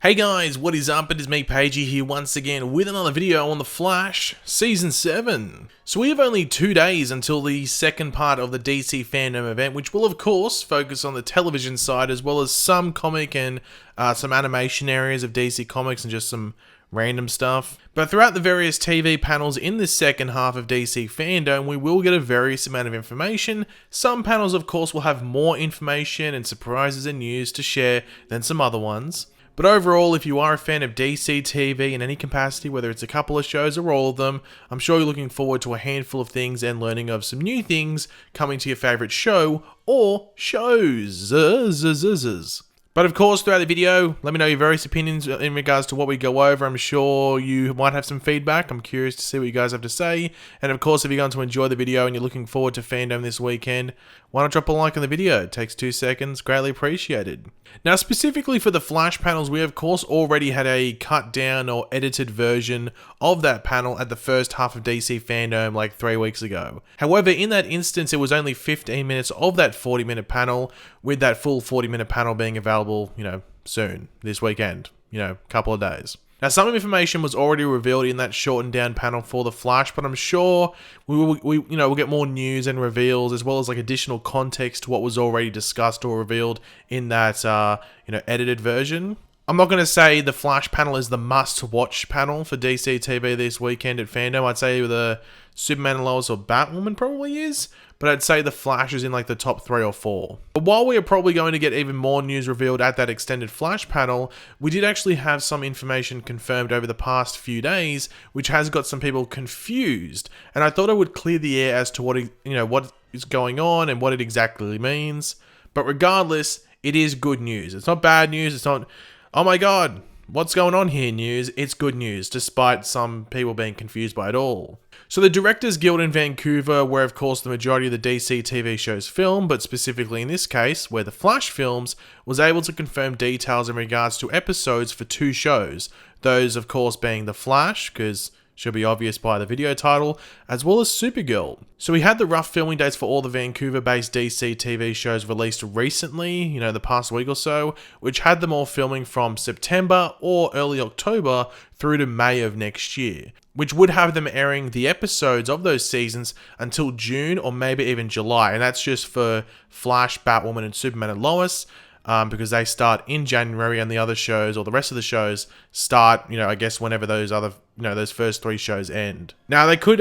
Hey guys, what is up? It is me, Pagey, here once again with another video on The Flash, Season 7. So we have only 2 days until the second part of the DC fandom event, which will of course focus on the television side as well as some comic and some animation areas of DC Comics and just some random stuff. But throughout the various TV panels in the second half of DC fandom, we will get a various amount of information. Some panels of course will have more information and surprises and news to share than some other ones. But overall, if you are a fan of DC TV in any capacity, whether it's a couple of shows or all of them, I'm sure you're looking forward to a handful of things and learning of some new things coming to your favourite show or shows. But of course, throughout the video, let me know your various opinions in regards to what we go over. I'm sure you might have some feedback. I'm curious to see what you guys have to say. And of course, if you're going to enjoy the video and you're looking forward to fandom this weekend, why not drop a like on the video? It takes 2 seconds, greatly appreciated. Now, specifically for the Flash panels, we of course already had a cut down or edited version of that panel at the first half of DC fandom like 3 weeks ago. However, in that instance, it was only 15 minutes of that 40-minute panel, with that full 40-minute panel being available, soon, this weekend, couple of days. Now, some information was already revealed in that shortened down panel for the Flash, but I'm sure we'll get more news and reveals as well as like additional context to what was already discussed or revealed in that edited version. I'm not going to say the Flash panel is the must-watch panel for DC TV this weekend at fandom. I'd say the Superman and Lois or Batwoman probably is, but I'd say the Flash is in like the top 3 or 4. But while we are probably going to get even more news revealed at that extended Flash panel, we did actually have some information confirmed over the past few days, which has got some people confused. And I thought I would clear the air as to what is going on and what it exactly means. But regardless, it is good news. It's not bad news. It's not, oh my god, what's going on here news. It's good news, despite some people being confused by it all. So the Directors Guild in Vancouver, where of course the majority of the DC TV shows film, but specifically in this case, where the Flash films, was able to confirm details in regards to episodes for 2 shows. Those of course being The Flash, because should be obvious by the video title, as well as Supergirl. So we had the rough filming dates for all the Vancouver-based DC TV shows released recently, the past week or so, which had them all filming from September or early October through to May of next year, which would have them airing the episodes of those seasons until June or maybe even July, and that's just for Flash, Batwoman, and Superman and Lois, because they start in January and the other shows, or the rest of the shows, start, I guess whenever those other, those first 3 shows end. Now, they could,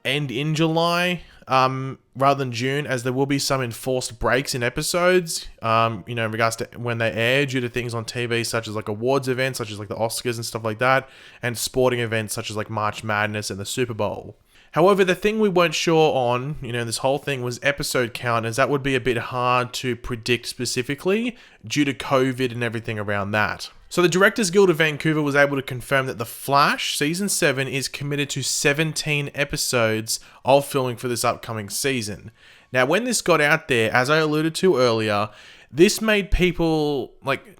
end in July, rather than June, as there will be some enforced breaks in episodes, in regards to when they air due to things on TV, such as like awards events, such as like the Oscars and stuff like that, and sporting events such as like March Madness and the Super Bowl. However, the thing we weren't sure on, this whole thing was episode count, as that would be a bit hard to predict specifically due to COVID and everything around that. So the Directors Guild of Vancouver was able to confirm that The Flash Season 7 is committed to 17 episodes of filming for this upcoming season. Now, when this got out there, as I alluded to earlier, this made people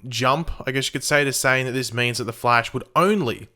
jump, I guess you could say, to saying that this means that The Flash would only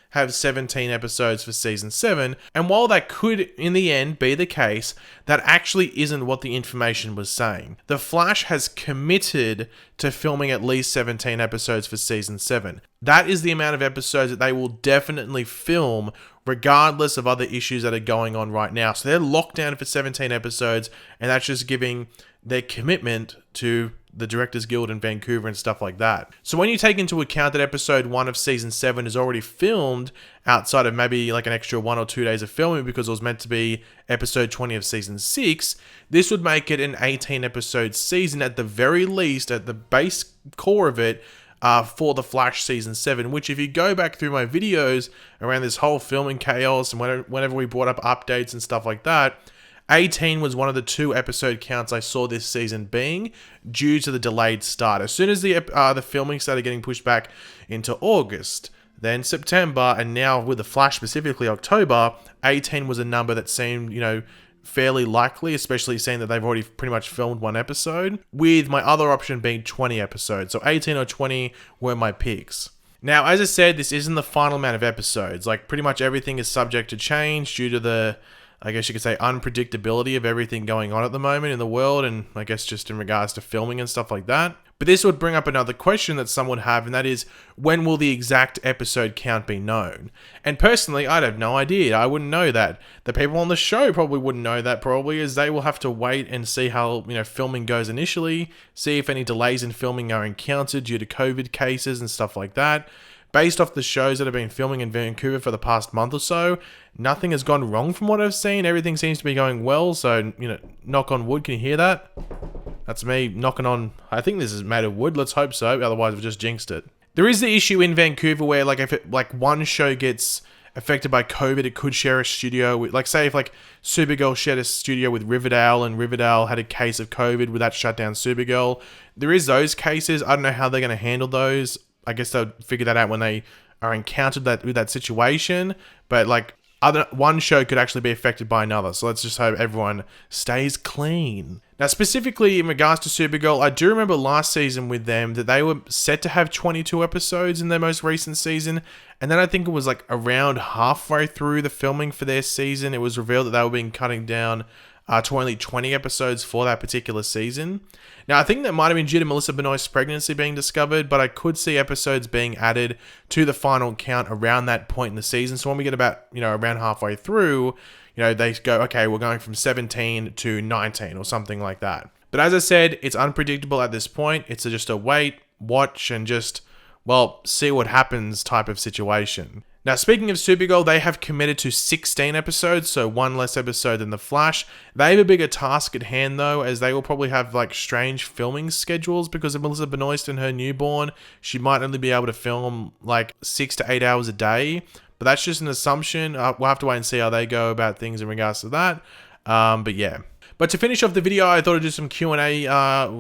have 17 episodes for Season 7, and while that could, in the end, be the case, that actually isn't what the information was saying. The Flash has committed to filming at least 17 episodes for Season 7. That is the amount of episodes that they will definitely film, regardless of other issues that are going on right now. So they're locked down for 17 episodes, and that's just giving their commitment to the Directors Guild in Vancouver and stuff like that. So when you take into account that episode 1 of Season 7 is already filmed outside of maybe like an extra 1 or 2 days of filming because it was meant to be episode 20 of Season 6, this would make it an 18 episode season at the very least, at the base core of it, for The Flash Season 7, which if you go back through my videos around this whole filming chaos and whenever we brought up updates and stuff like that, 18 was one of the 2 episode counts I saw this season being due to the delayed start. As soon as the filming started getting pushed back into August, then September, and now with The Flash specifically October, 18 was a number that seemed, fairly likely, especially seeing that they've already pretty much filmed 1 episode, with my other option being 20 episodes. So 18 or 20 were my picks. Now, as I said, this isn't the final amount of episodes. Pretty much everything is subject to change due to the I guess you could say, unpredictability of everything going on at the moment in the world, and I guess just in regards to filming and stuff like that. But this would bring up another question that some would have, and that is, when will the exact episode count be known? And personally, I'd have no idea. I wouldn't know that. The people on the show probably wouldn't know that, probably, as they will have to wait and see how, filming goes initially, see if any delays in filming are encountered due to COVID cases and stuff like that. Based off the shows that have been filming in Vancouver for the past month or so, nothing has gone wrong from what I've seen. Everything seems to be going well, so, knock on wood. Can you hear that? That's me knocking on... I think this is made of wood. Let's hope so. Otherwise, we've just jinxed it. There is the issue in Vancouver where, if one show gets affected by COVID, it could share a studio with... say, if, Supergirl shared a studio with Riverdale, and Riverdale had a case of COVID, would that shut down Supergirl? There is those cases. I don't know how they're going to handle those. I guess they'll figure that out when they are encountered with that situation. But one show could actually be affected by another. So let's just hope everyone stays clean. Now, specifically in regards to Supergirl, I do remember last season with them that they were set to have 22 episodes in their most recent season. And then I think it was around halfway through the filming for their season, it was revealed that they were being cutting down to only 20 episodes for that particular season. Now, I think that might have been due to Melissa Benoist's pregnancy being discovered, but I could see episodes being added to the final count around that point in the season. So when we get about, around halfway through, they go, okay, we're going from 17 to 19 or something like that. But as I said, it's unpredictable at this point. It's just a wait, watch, and just, see what happens type of situation. Now, speaking of Supergirl, they have committed to 16 episodes, so one less episode than The Flash. They have a bigger task at hand, though, as they will probably have, strange filming schedules because of Melissa Benoist and her newborn. She might only be able to film, 6 to 8 hours a day, but that's just an assumption. We'll have to wait and see how they go about things in regards to that. But yeah. But to finish off the video, I thought I'd do some Q&A,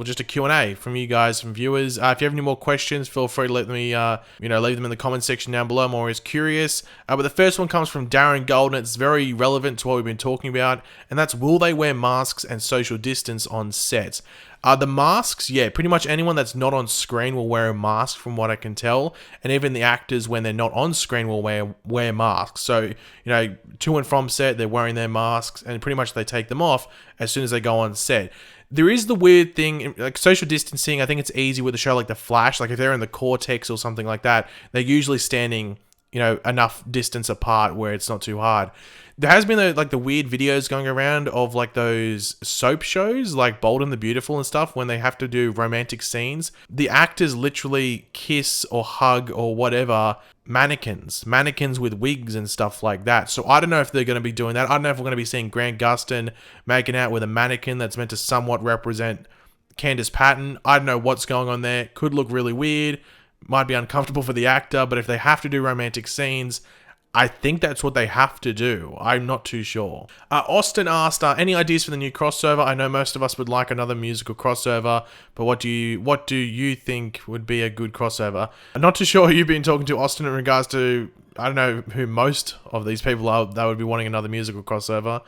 just a Q&A from you guys, from viewers. If you have any more questions, feel free to let me, leave them in the comment section down below. I'm always curious. But the first one comes from Darren Golden. It's very relevant to what we've been talking about, and that's, will they wear masks and social distance on set? The masks, yeah, pretty much anyone that's not on screen will wear a mask from what I can tell. And even the actors, when they're not on screen, will wear masks. So, to and from set, they're wearing their masks, and pretty much they take them off as soon as they go on set. There is the weird thing, social distancing. I think it's easy with a show like The Flash. If they're in the Cortex or something like that, they're usually standing, enough distance apart where it's not too hard. There has been the weird videos going around of those soap shows like Bold and the Beautiful and stuff when they have to do romantic scenes. The actors literally kiss or hug or whatever mannequins with wigs and stuff like that. So I don't know if they're going to be doing that. I don't know if we're going to be seeing Grant Gustin making out with a mannequin that's meant to somewhat represent Candace Patton. I don't know what's going on there. Could look really weird. Might be uncomfortable for the actor, but if they have to do romantic scenes, I think that's what they have to do. I'm not too sure. Austin asked, any ideas for the new crossover? I know most of us would like another musical crossover, but what do you think would be a good crossover? I'm not too sure who you've been talking to, Austin, in regards to, I don't know who most of these people are that would be wanting another musical crossover.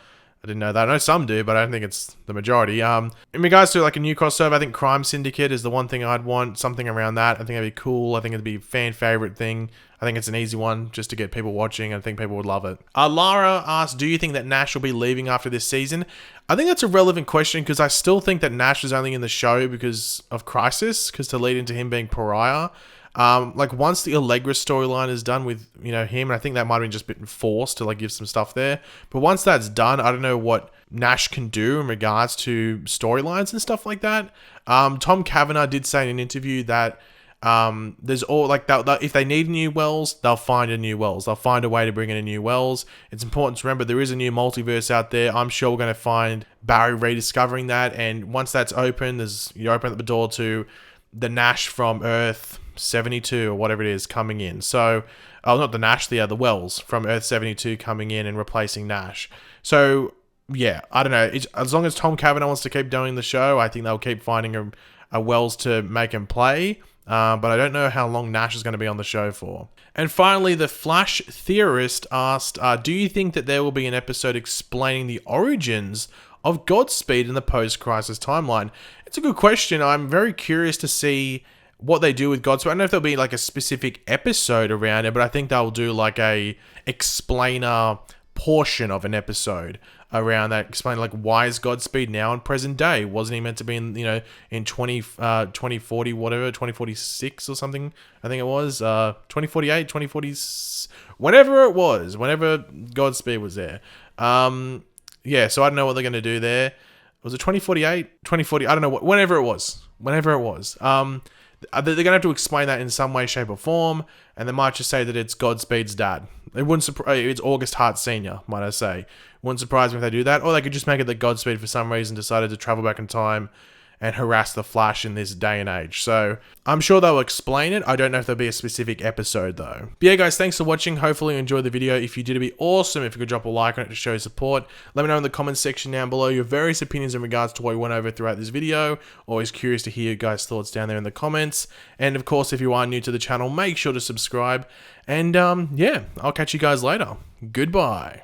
I didn't know that. I know some do, but I don't think it's the majority. In regards to a new crossover, I think Crime Syndicate is the one thing I'd want. Something around that. I think that'd be cool. I think it'd be a fan favorite thing. I think it's an easy one just to get people watching. I think people would love it. Lara asked, do you think that Nash will be leaving after this season? I think that's a relevant question because I still think that Nash is only in the show because of Crisis, because to lead into him being pariah. Once the Allegra storyline is done with, him, and I think that might have been just been forced to give some stuff there. But once that's done, I don't know what Nash can do in regards to storylines and stuff like that. Tom Cavanagh did say in an interview that there's all if they need new Wells, they'll find a new Wells. They'll find a way to bring in a new Wells. It's important to remember there is a new multiverse out there. I'm sure we're going to find Barry rediscovering that. And once that's open, you open up the door to the Nash from Earth 72 or whatever it is coming in. So, not the Nash, the Wells from Earth 72 coming in and replacing Nash. So, yeah, I don't know. As long as Tom Cavanagh wants to keep doing the show, I think they'll keep finding a Wells to make him play. But I don't know how long Nash is going to be on the show for. And finally, the Flash theorist asked, do you think that there will be an episode explaining the origins of Godspeed in the post-crisis timeline? It's a good question. I'm very curious to see what they do with Godspeed. I don't know if there'll be a specific episode around it, but I think they'll do a explainer portion of an episode around that, explain like why is Godspeed now in present day? Wasn't he meant to be in, in 2040 whatever, 2046 or something? I think it was 2048, 2040, whenever it was, whenever Godspeed was there. Yeah, so I don't know what they're going to do there. Was it 2048, 2040? I don't know what. Whenever it was. They're going to have to explain that in some way, shape, or form, and they might just say that it's Godspeed's dad. It wouldn't surprise. It's August Hart Sr., might I say. Wouldn't surprise me if they do that, or they could just make it that Godspeed, for some reason, decided to travel back in time and harass the Flash in this day and age. So I'm sure they'll explain it. I don't know if there'll be a specific episode though. But yeah, guys, thanks for watching. Hopefully you enjoyed the video. If you did, it'd be awesome if you could drop a like on it to show support. Let me know in the comments section down below your various opinions in regards to what we went over throughout this video. Always curious to hear your guys' thoughts down there in the comments. And of course, if you are new to the channel, make sure to subscribe. And yeah, I'll catch you guys later. Goodbye.